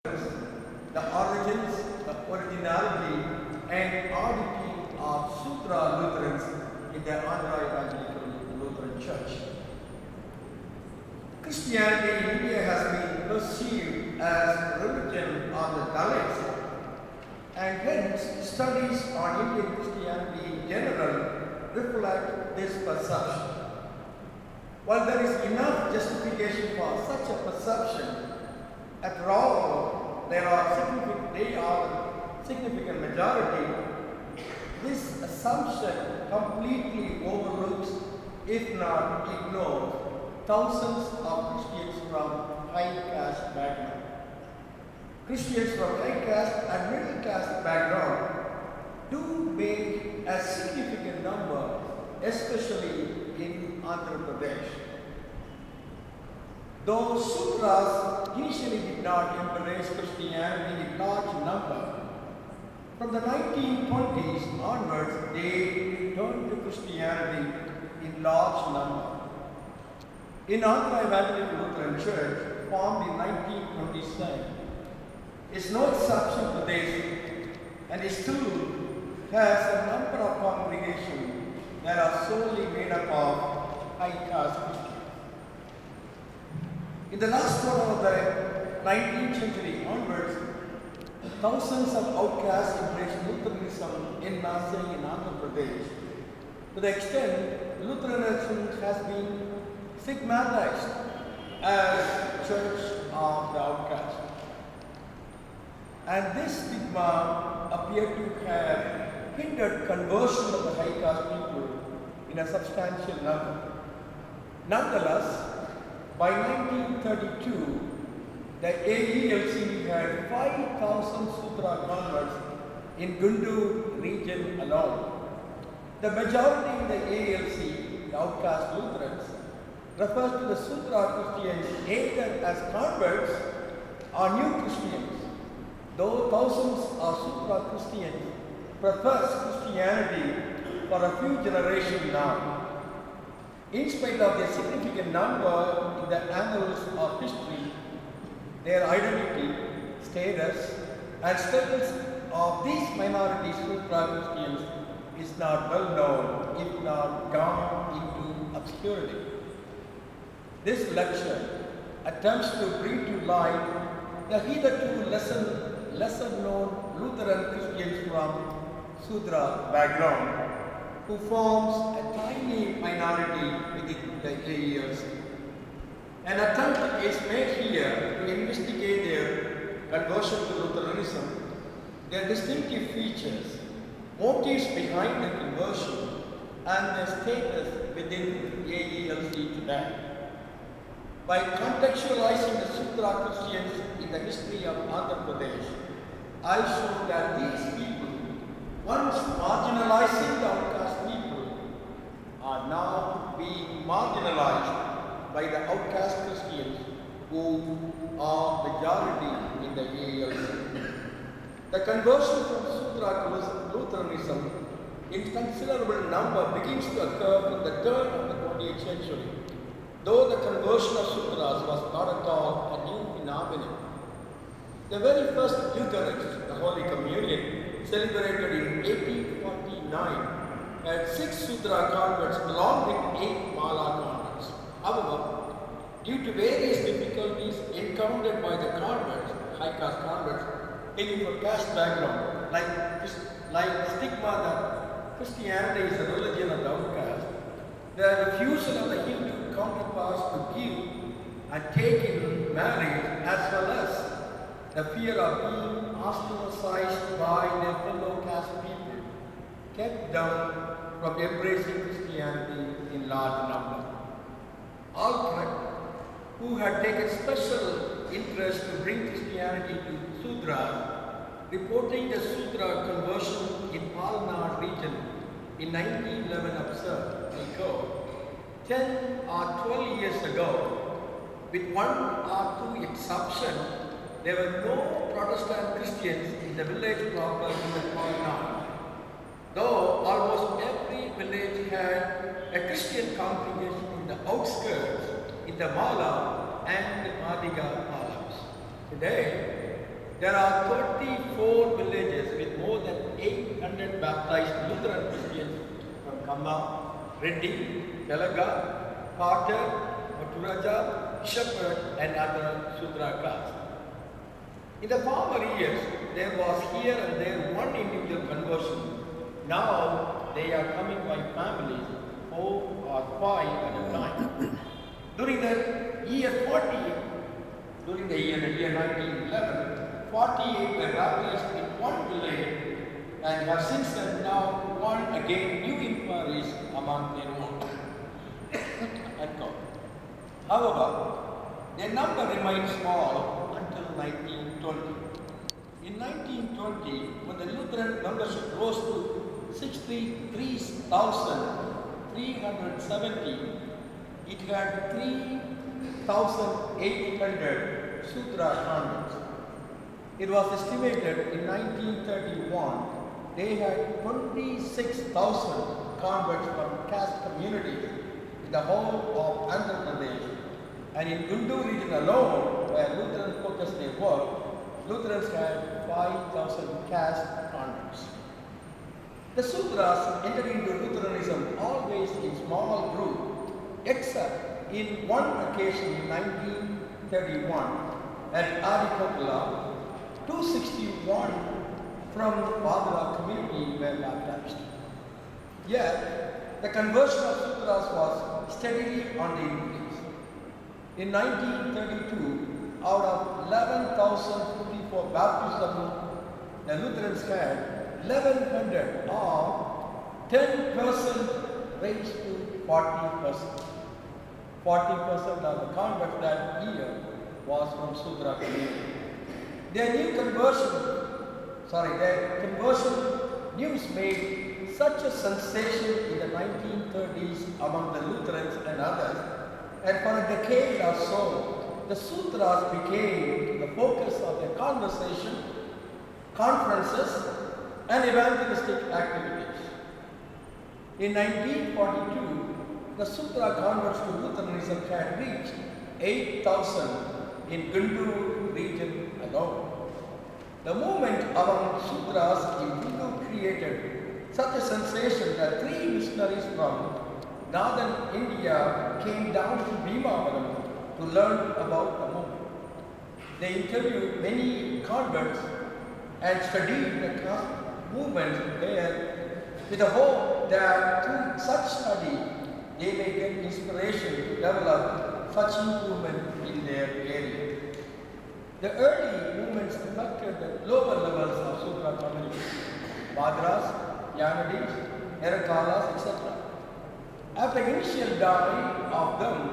The origins, the originality, and oddity of Sudra Lutherans in the Andhra Evangelical Lutheran Church. Christianity in India has been perceived as religion of the Dalits, and hence studies on Indian Christianity in general reflect this perception. While there is enough justification for such a perception, after all, they are significant majority. This assumption completely overlooks, if not ignores, thousands of Christians from high caste background. Christians from high caste and middle caste background do make a significant number, especially in Andhra Pradesh. Though Sudras initially did not embrace Christianity in large number, from the 1920s onwards they returned to Christianity in large number. In Andhra Evangelical Lutheran Church, formed in 1927, is no exception to this, and it still has a number of congregations that are solely made up of high caste Christians. In the last quarter of the 19th century onwards, thousands of outcasts embraced Lutheranism in mass in Andhra Pradesh, to the extent Lutheranism has been stigmatized as church of the outcast. And this stigma appeared to have hindered conversion of the high caste people in a substantial number. Nonetheless, by 1932, the AELC had 5,000 Sudra converts in Guntur region alone. The majority in the AELC, the outcast Lutherans, refers to the Sudra Christians either as converts or new Christians, though thousands of Sudra Christians profess Christianity for a few generations now. In spite of their significant number in the annals of history, their identity, status, and status of these minority Sudra Christians is not well known, if not gone into obscurity. This lecture attempts to bring to light the hitherto lesser known Lutheran Christians from Sudra background, who forms a tiny minority within the AELC. An attempt is made here to investigate their conversion to Lutheranism, their distinctive features, motives behind the conversion, and their status within AELC today. By contextualizing the Sudra Christians in the history of Andhra Pradesh, I show that these people, once marginalizing the outcast people, are now being marginalized by the outcast Christians who are majority in the AELC. The conversion from Sudra to Lutheranism in considerable number begins to occur from the turn of the 20th century, though the conversion of Sudras was not at all a new phenomenon. The very first Eucharist, the Holy Communion, celebrated in 1849, had 6 Sudra converts along with 8 Mala converts. However, due to various difficulties encountered by the converts, high caste converts, taking from caste background, like stigma that Christianity is a religion of the outcast, the refusal of the Hindu counterparts to give and take in marriage, as well as the fear of being ostracized by their fellow caste people, kept them from embracing Christianity in large number. Alfred, who had taken special interest to bring Christianity to Sudra, reporting the Sudra conversion in Palnad region in 1911 observed, I quote, 10 or 12 years ago, with 1 or 2 exceptions, there were no Protestant Christians in the village proper in the Palnad, though almost every village had a Christian congregation in the outskirts, in the Mala and the Madiga Malas. Today, There are 34 villages with more than 800 baptized Lutheran Christians from Khamma, Reddy, Telaga, Potter, Maturaja, Shepherd and other Sudra castes. In the former years, there was here and there one individual conversion. Now they are coming by families, 4 or 5 at a time. During the year 1911, 48 were baptized in one village and have since then now won again new inquiries among their own. However, their number remained small until 1920. In 1920, when the Lutheran membership rose to 63,370, it had 3,800 Sudra converts. It was estimated in 1931 they had 26,000 converts from caste communities in the whole of Andhra Pradesh. And in Guntur region alone, where Lutherans focused their work, Lutherans had 5,000 caste converts. The Sudras entered into Lutheranism always in small groups, except in one occasion in 1931 at Adikotla, 261 from Vadra community were baptized. Yet, the conversion of Sudras was steadily on the increase. In 1932, out of 11,054 baptisms, the Lutherans had 1,100 or 10% raised to 40%. 40% of the converts that year was from Sudra community. Their conversion news made such a sensation in the 1930s among the Lutherans and others, and for a decade or so, the Sudras became the focus of their conversation, conferences, and evangelistic activities. In 1942, the Sudra converts to Lutheranism had reached 8,000 in Guntur region alone. The movement among Sudras in Hindu created such a sensation that 3 missionaries from northern India came down to Bhimavaram to learn about the movement. They interviewed many converts and studied the caste movement there with the hope that through such study they may get inspiration to develop such improvement in their area. The early movements affected the lower levels of Sudra community, Vadras, Yanadis, Erakalas, etc. After initial dying of them,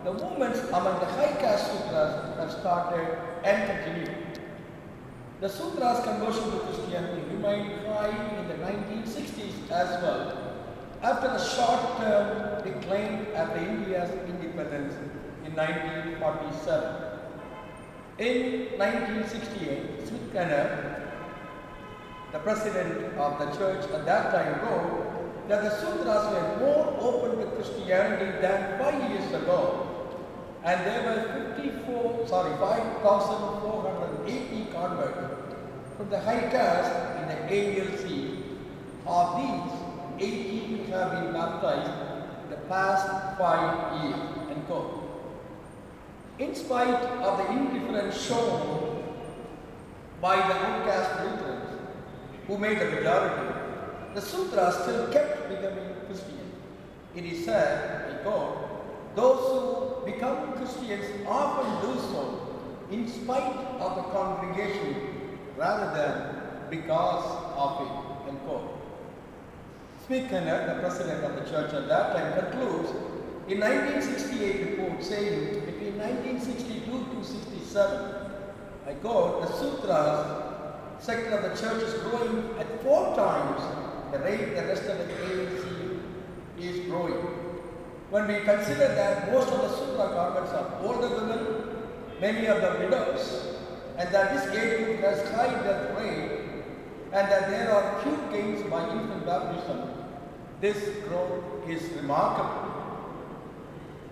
the movements among the high caste Sudras have started and continued. The Sudras' conversion to Christianity remained high in the 1960s as well, after a short-term decline after India's independence in 1947. In 1968, Smith-Kenner, the president of the church at that time, wrote that the Sudras were more open to Christianity than 5 years ago, and there were 5,480 converts from the high caste in the AELC. Of these, 18 have been baptized in the past 5 years. End quote. In spite of the indifference shown by the outcast Lutherans, who made the majority, the Sudras still kept becoming Christian. It is said, I quote, those who become Christians often do so in spite of the congregation rather than because of it. End quote. Smith-Kenner, the president of the church at that time, concludes in 1968 report saying between 1962 to 67, I quote, the Sudras sector of the church is growing at 4 times the rate the rest of the AELC is growing. When we consider that most of the Sudra converts are older women, many of them widows, and that this age group has high death rate, and that there are few gains by infant baptism, this growth is remarkable.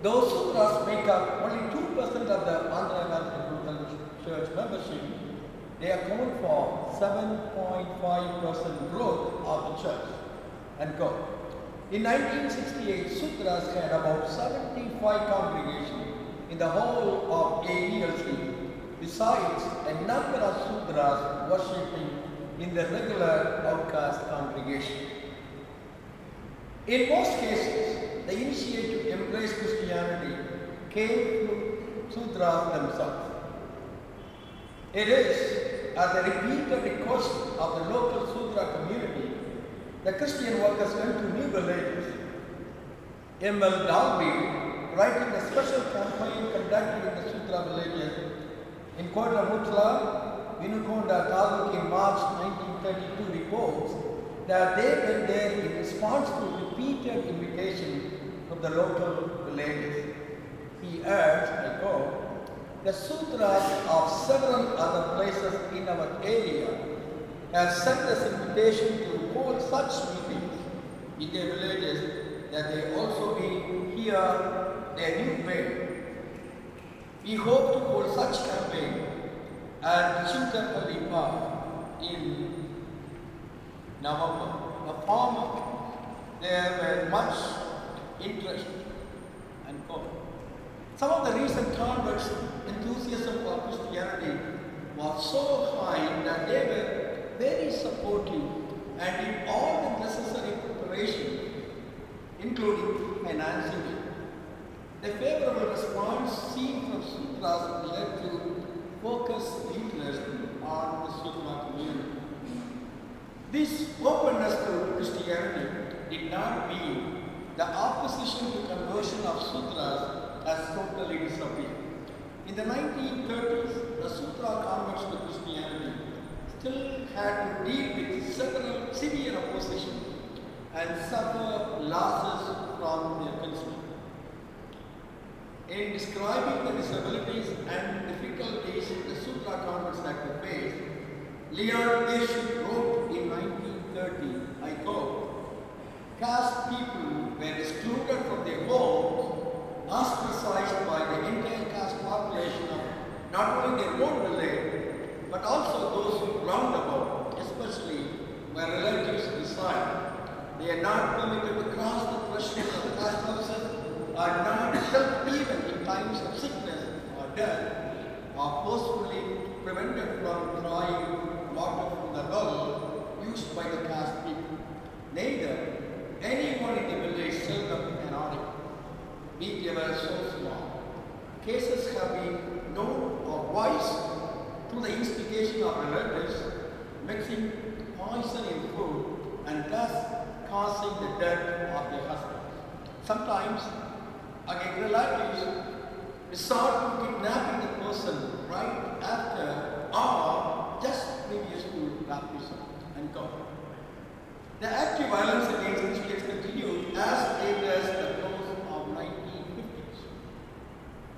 Those Sudras make up only 2% of the Andhra Lutheran Church membership, they account for 7.5% growth of the church. And go. In 1968, Sudras had about 75 congregations in the whole of AELC, besides a number of Sudras worshipping in the regular outcast congregation. In most cases, the initiative to embrace Christianity came through Sudras themselves. It is at the repeated request of the local Sudra community the Christian workers went to new villages. M.L. Dalby, writing a special campaign conducted in the Sudra villages in Kodramutla, Vinukonda Taluk in March 1932 reports that they went there in response to repeated invitation from the local villages. He adds, I quote, "The Sudras of several other places in our area have sent us invitation to hold such meetings in their villages that they also be here their new way. We hope to hold such campaign at Chilkuri Park in November. A farmer, there were much interest." And quote. Some of the recent converts' enthusiasm for Christianity was so high that they were very supportive and did all the necessary preparation, including financing it. The favorable response seen from Sudras led to focused interest on the Sudra community. This openness to Christianity did not mean the opposition to conversion of Sudras has totally disappeared. In the 1930s, the Sudra converts to Christianity still had to deal with several severe opposition and suffer losses from their principle. In describing the disabilities and difficulties the Sudra converts had to face, Leon Bishop wrote in 1930, I quote, "Caste people were excluded from their homes, ostracized by the entire caste population of not only their own village, but also those round about, especially where relatives reside. They are not permitted to cross the threshold of caste houses, are not helped even in times of sickness or death, are forcefully prevented from drawing water from the well used by the caste people. Neither anyone in the village seldom an audit, be it ever so small. Cases have been known or voiced through the instigation of relatives, mixing poison in food and thus causing the death of their husbands. Sometimes, again, relatives resort to kidnapping the person right after or just previous to baptism and God. The active violence against Christians continued as late as the close of 1950s.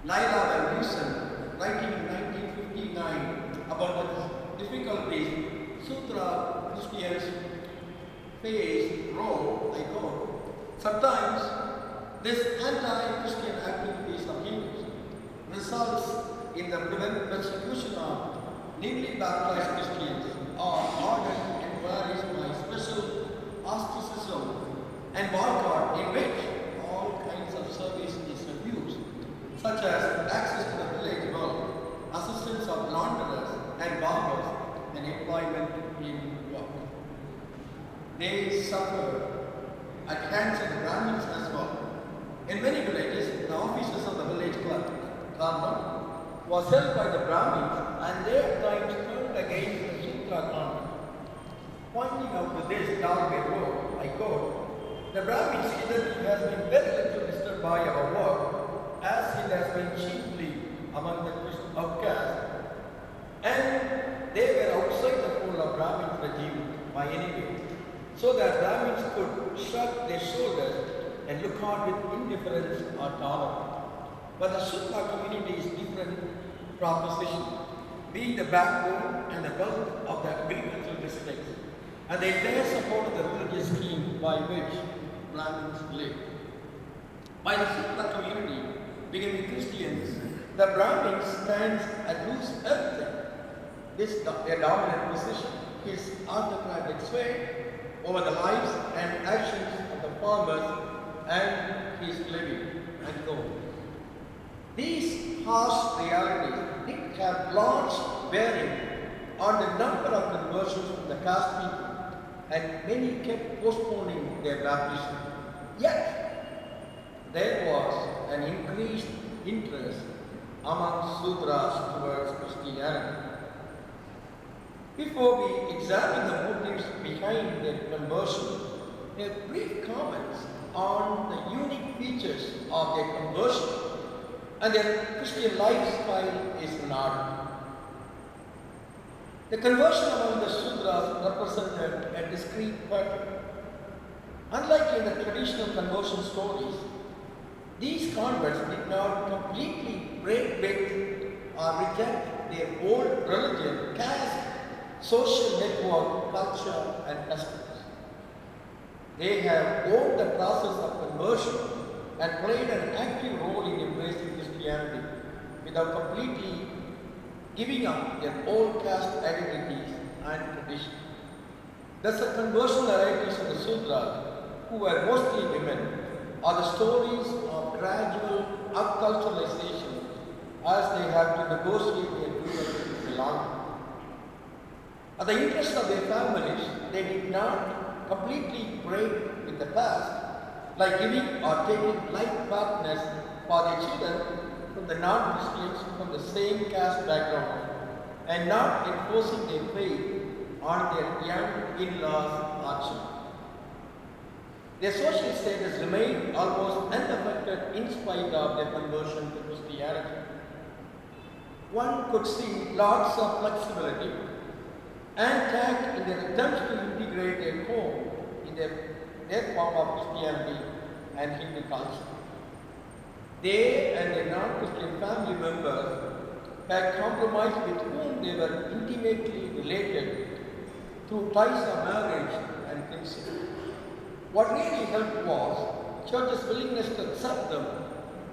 Lila Van Dusen, writing in 1959 about the difficulties Sudra Christians face, wrote, I quote, "Sometimes this anti-Christian activities of Hindus results in the persecution of newly baptized Christians or ordered inquiries by special ostracism and boycott in which all kinds of service is refused, such as access to the village world, assistance of launderers and barbers, and employment in work. They suffer at hands of the Brahmins as well. In many villages, the offices of the village clerk, Karma, was held by the Brahmins and their times turned against the Sudra convent. Pointing out to this Dalby wrote, I quote, "The Brahmins hitherto has been very little disturbed by our work, as it has been chiefly among the outcasts, and they were outside the fold of Brahmin regime by any way, so that Brahmins could shrug their shoulders and look on with indifference or tolerance. But the Sudra community is different proposition, being the backbone and the bulk of the agricultural districts, and the entire support of the religious scheme by which Brahmins live. By the Sudra community, becoming Christians, the Brahmins stands and lose everything. their dominant position, his autocratic sway over the lives and actions of the farmers and his living and gold. These harsh realities did have large bearing on the number of conversions from the caste people, and many kept postponing their baptism. Yet, there was an increased interest among Sudras towards Christianity. Before we examine the motives behind their conversion, a brief comments on the unique features of their conversion and their Christian lifestyle is in order. The conversion among the Sudras represented a discrete pattern. Unlike in the traditional conversion stories, these converts did not completely break with or reject their old religion, caste, social network, culture, and customs. They have owned the process of conversion and played an active role in embracing Christianity without completely giving up their old caste identities and traditions. Thus, the conversion narratives of the Sudras, who were mostly women, are the stories of gradual acculturation as they have to negotiate their dual belonging. At the interest of their families, they did not completely break with the past, like giving or taking life partners for their children from the non-Christians from the same caste background, and not enforcing their faith on their young in-laws or children. Their social status remained almost unaffected in spite of their conversion to Christianity. One could see lots of flexibility and tact in their attempts to integrate their home in their form of Christianity and Hindu culture. They and their non-Christian family members had compromised with whom they were intimately related through ties of marriage and kinship. What really helped was church's willingness to accept them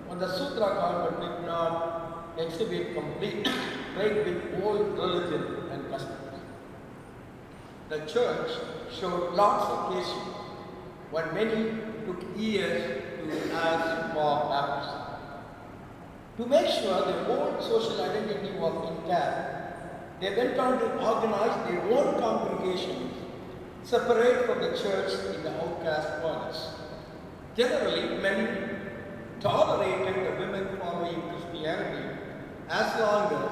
when the Sudra convert did not exhibit complete break with old religion and customs. The church showed lots of occasions when many took years to ask for baptism. To make sure their old social identity was intact, they went on to organize their own congregations separate from the church in the outcast corners. Generally, many tolerated the women following Christianity as long as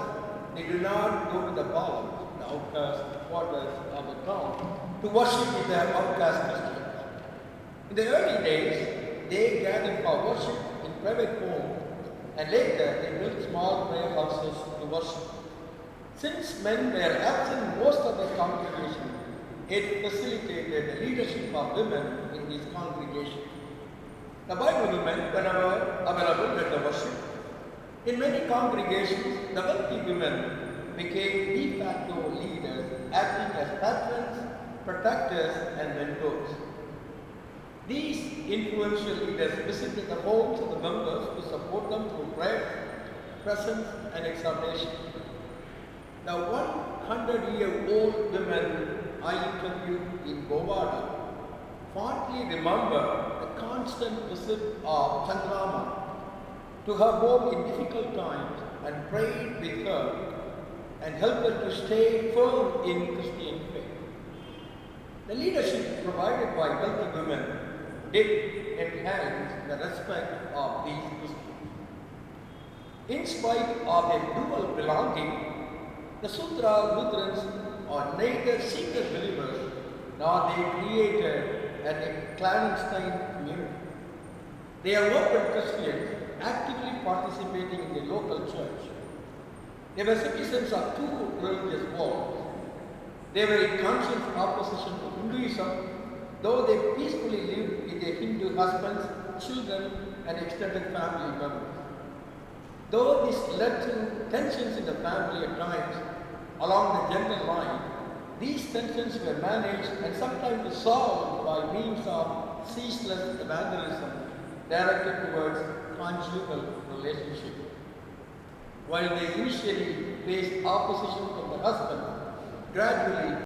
they do not go to the bottom, the outcast quarters of the town, to worship with their outcast Christians. In the early days, they gathered for worship in private homes, and later they built small prayer houses to worship. Since men were absent most of the congregation, it facilitated the leadership of women in these congregations. The Bible women were never available at the worship. In many congregations, the wealthy women became de facto leaders, acting as patrons, protectors, and mentors. These influential leaders visited the homes of the members to support them through prayer, presence, and exhortation. The 100-year-old women I interviewed in Govada fondly remember the constant visit of Chandrama to her home in difficult times and prayed with her and helped her to stay firm in Christian faith. The leadership provided by wealthy women did enhance the respect of these Christians. In spite of their dual belonging, the Sudra Lutherans are neither secret believers nor they created an clandestine community. They are open Christians actively participating in the local church. They were citizens of two religious worlds. They were in conscious opposition to Hinduism, though they peacefully lived with their Hindu husbands, children, and extended family members. Though this led to tensions in the family at times along the gender line, these tensions were managed and sometimes solved by means of ceaseless evangelism directed towards conjugal relationship. While they initially faced opposition from the husband, gradually